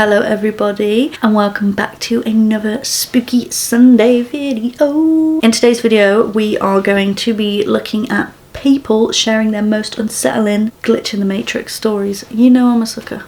Hello everybody and welcome back to another Spooky Sunday video. In today's video we are going to be looking at people sharing their most unsettling glitch in the matrix stories. You know I'm a sucker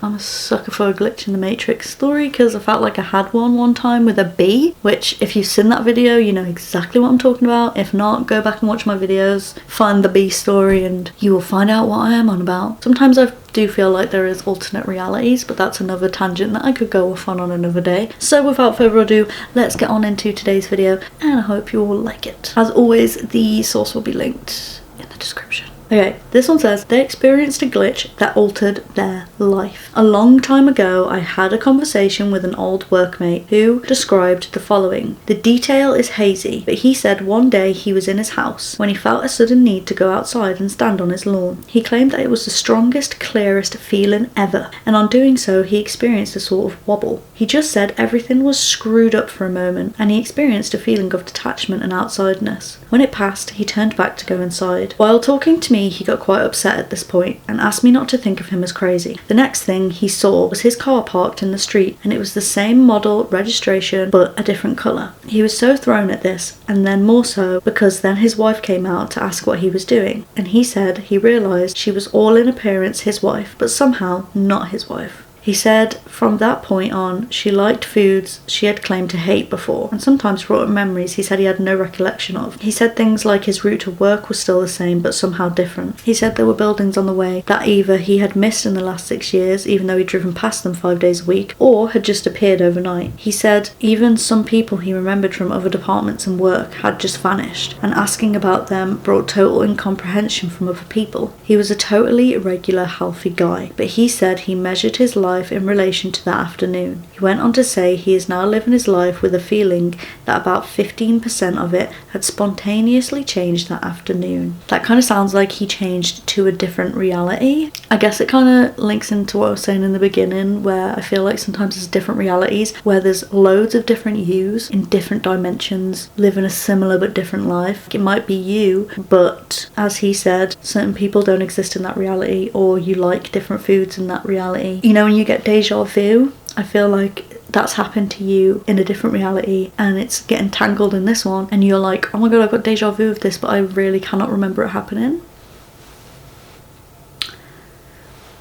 for a glitch in the matrix story because I felt like I had one time with a bee, which if you've seen that video you know exactly what I'm talking about. If not, go back and watch my videos, find the bee story and you will find out what I am on about. Sometimes I do feel like there is alternate realities, but that's another tangent that I could go off on another day. So without further ado, let's get on into today's video and I hope you all like it. As always, the source will be linked in the description. Okay, this one says they experienced a glitch that altered their life. A long time ago, I had a conversation with an old workmate who described the following. The detail is hazy, but he said one day he was in his house when he felt a sudden need to go outside and stand on his lawn. He claimed that it was the strongest, clearest feeling ever, and on doing so, he experienced a sort of wobble. He just said everything was screwed up for a moment, and he experienced a feeling of detachment and outsideness. When it passed, he turned back to go inside. While talking to me, he got quite upset at this point and asked me not to think of him as crazy. The next thing he saw was his car parked in the street, and it was the same model, registration, but a different colour. He was so thrown at this, and then more so because then his wife came out to ask what he was doing, and he said he realised she was all in appearance his wife, but somehow not his wife. He said from that point on, she liked foods she had claimed to hate before, and sometimes brought up memories he said he had no recollection of. He said things like his route to work was still the same, but somehow different. He said there were buildings on the way that either he had missed in the last 6 years, even though he'd driven past them 5 days a week, or had just appeared overnight. He said even some people he remembered from other departments and work had just vanished, and asking about them brought total incomprehension from other people. He was a totally regular, healthy guy, but he said he measured his life in relation to that afternoon. He went on to say he is now living his life with a feeling that about 15% of it had spontaneously changed that afternoon. That kind of sounds like he changed to a different reality. I guess it kind of links into what I was saying in the beginning, where I feel like sometimes there's different realities where there's loads of different yous in different dimensions living a similar but different life. It might be you, but as he said, certain people don't exist in that reality, or you like different foods in that reality. You know, when you get deja vu, I feel like that's happened to you in a different reality and it's getting tangled in this one and you're like, oh my god, I've got deja vu of this, but I really cannot remember it happening.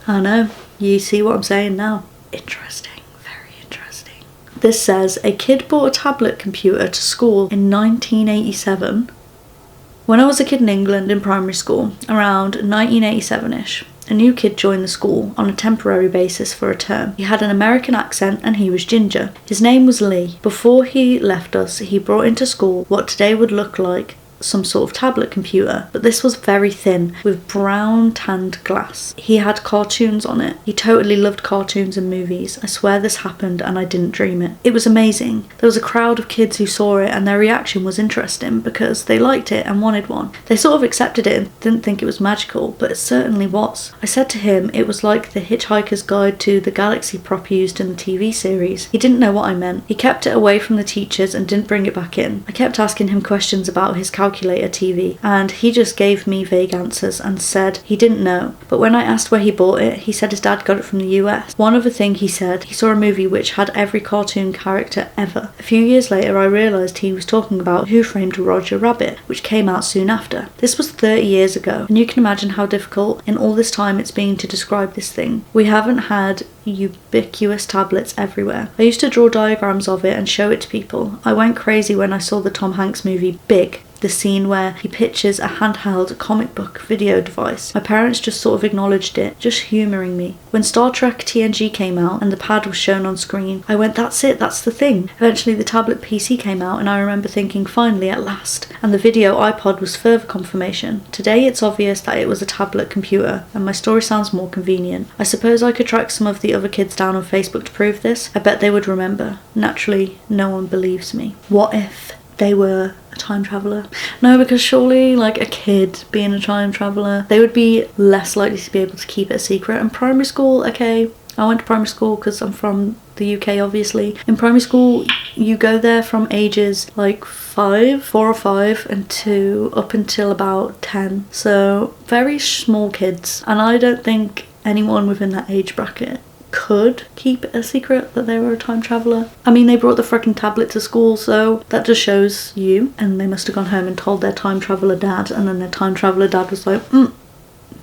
I know, you see what I'm saying now. Interesting, very interesting. This says a kid bought a tablet computer to school in 1987. When I was a kid in England in primary school, around 1987ish, a new kid joined the school on a temporary basis for a term. He had an American accent and he was ginger. His name was Lee. Before he left us, he brought into school what today would look like some sort of tablet computer, but this was very thin with brown tanned glass. He had cartoons on it. He totally loved cartoons and movies. I swear this happened and I didn't dream it. It was amazing. There was a crowd of kids who saw it and their reaction was interesting because they liked it and wanted one. They sort of accepted it and didn't think it was magical, but it certainly was. I said to him it was like the Hitchhiker's Guide to the Galaxy prop used in the TV series. He didn't know what I meant. He kept it away from the teachers and didn't bring it back in. I kept asking him questions about his calculator TV and he just gave me vague answers and said he didn't know, but when I asked where he bought it, he said his dad got it from the US. One other thing he said, he saw a movie which had every cartoon character ever. A few years later I realised he was talking about Who Framed Roger Rabbit, which came out soon after. This was 30 years ago, and you can imagine how difficult in all this time it's been to describe this thing. We haven't had ubiquitous tablets everywhere. I used to draw diagrams of it and show it to people. I went crazy when I saw the Tom Hanks movie Big, the scene where he pictures a handheld comic book video device. My parents just sort of acknowledged it, just humouring me. When Star Trek TNG came out and the pad was shown on screen, I went, that's it, that's the thing. Eventually the tablet PC came out and I remember thinking, finally, at last. And the video iPod was further confirmation. Today it's obvious that it was a tablet computer, and my story sounds more convenient. I suppose I could track some of the other kids down on Facebook to prove this. I bet they would remember. Naturally, no one believes me. What if they were a time traveller? No, because surely like a kid being a time traveller, they would be less likely to be able to keep it a secret. And primary school, okay, I went to primary school because I'm from the UK obviously. In primary school you go there from ages like 4 or 5 and up until about 10, so very small kids, and I don't think anyone within that age bracket could keep it a secret that they were a time traveller. I mean, they brought the freaking tablet to school, so that just shows you. And they must have gone home and told their time traveller dad, and then their time traveller dad was like,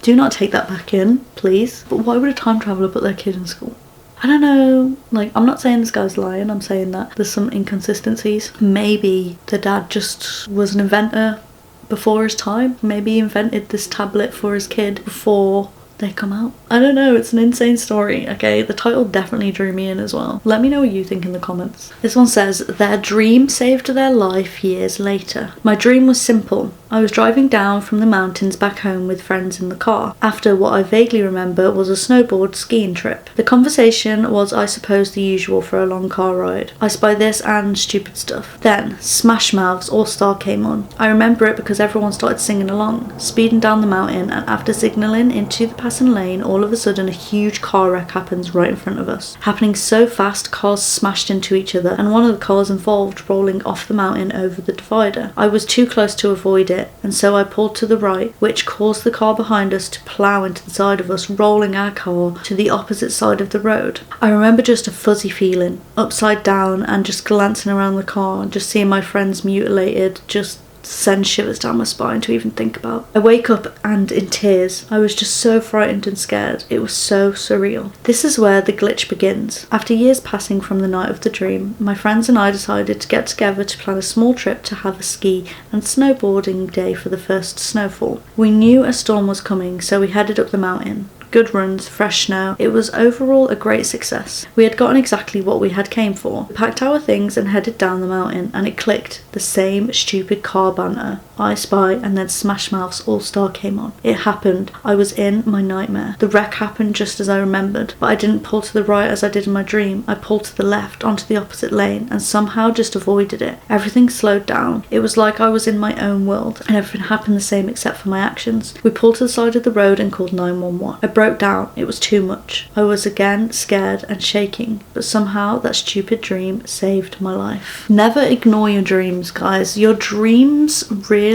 do not take that back in, please. But why would a time traveller put their kid in school? I don't know, like, I'm not saying this guy's lying, I'm saying that there's some inconsistencies. Maybe the dad just was an inventor before his time. Maybe he invented this tablet for his kid before they come out. I don't know, it's an insane story, okay? The title definitely drew me in as well. Let me know what you think in the comments. This one says, their dream saved their life years later. My dream was simple. I was driving down from the mountains back home with friends in the car, after what I vaguely remember was a snowboard skiing trip. The conversation was, I suppose, the usual for a long car ride. I spy this and stupid stuff. Then, Smash Mouth's All Star came on. I remember it because everyone started singing along, speeding down the mountain, and after signalling into the passing lane, all of a sudden a huge car wreck happens right in front of us. Happening so fast, cars smashed into each other, and one of the cars involved rolling off the mountain over the divider. I was too close to avoid it, and so I pulled to the right, which caused the car behind us to plough into the side of us, rolling our car to the opposite side of the road. I remember just a fuzzy feeling, upside down, and just glancing around the car, just seeing my friends mutilated, just send shivers down my spine to even think about. I wake up and in tears. I was just so frightened and scared. It was so surreal. This is where the glitch begins. After years passing from the night of the dream, my friends and I decided to get together to plan a small trip to have a ski and snowboarding day for the first snowfall. We knew a storm was coming, so we headed up the mountain. Good runs, fresh snow. It was overall a great success. We had gotten exactly what we had came for. We packed our things and headed down the mountain, and it clicked. The same stupid car banter. I Spy and then Smash Mouth's All Star came on. It happened. I was in my nightmare. The wreck happened just as I remembered, but I didn't pull to the right as I did in my dream. I pulled to the left onto the opposite lane and somehow just avoided it. Everything slowed down. It was like I was in my own world and everything happened the same except for my actions. We pulled to the side of the road and called 911. I broke down. It was too much. I was again scared and shaking, but somehow that stupid dream saved my life. Never ignore your dreams, guys. Your dreams really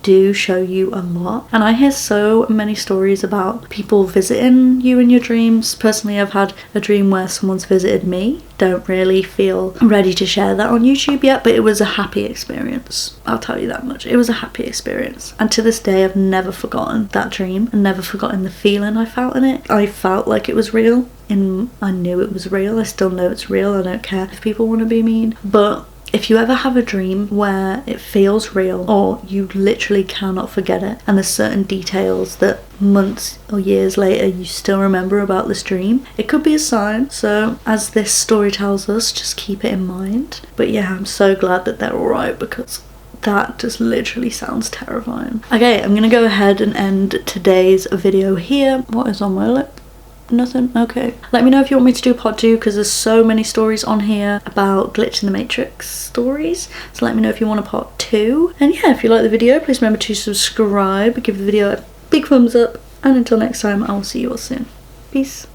do show you a lot, and I hear so many stories about people visiting you in your dreams. Personally, I've had a dream where someone's visited me. Don't really feel ready to share that on YouTube yet, but it was a happy experience. I'll tell you that much. It was a happy experience, and to this day I've never forgotten that dream and never forgotten the feeling I felt in it. I felt like it was real, and I knew it was real. I still know it's real. I don't care if people want to be mean, but if you ever have a dream where it feels real or you literally cannot forget it, and there's certain details that months or years later you still remember about this dream, it could be a sign. So as this story tells us, just keep it in mind. But yeah, I'm so glad that they're alright, because that just literally sounds terrifying. Okay, I'm gonna go ahead and end today's video here. What is on my lip? Nothing? Okay. Let me know if you want me to do part 2, because there's so many stories on here about Glitch in the Matrix stories. So let me know if you want a part 2. And yeah, if you like the video, please remember to subscribe, give the video a big thumbs up, and until next time, I will see you all soon. Peace.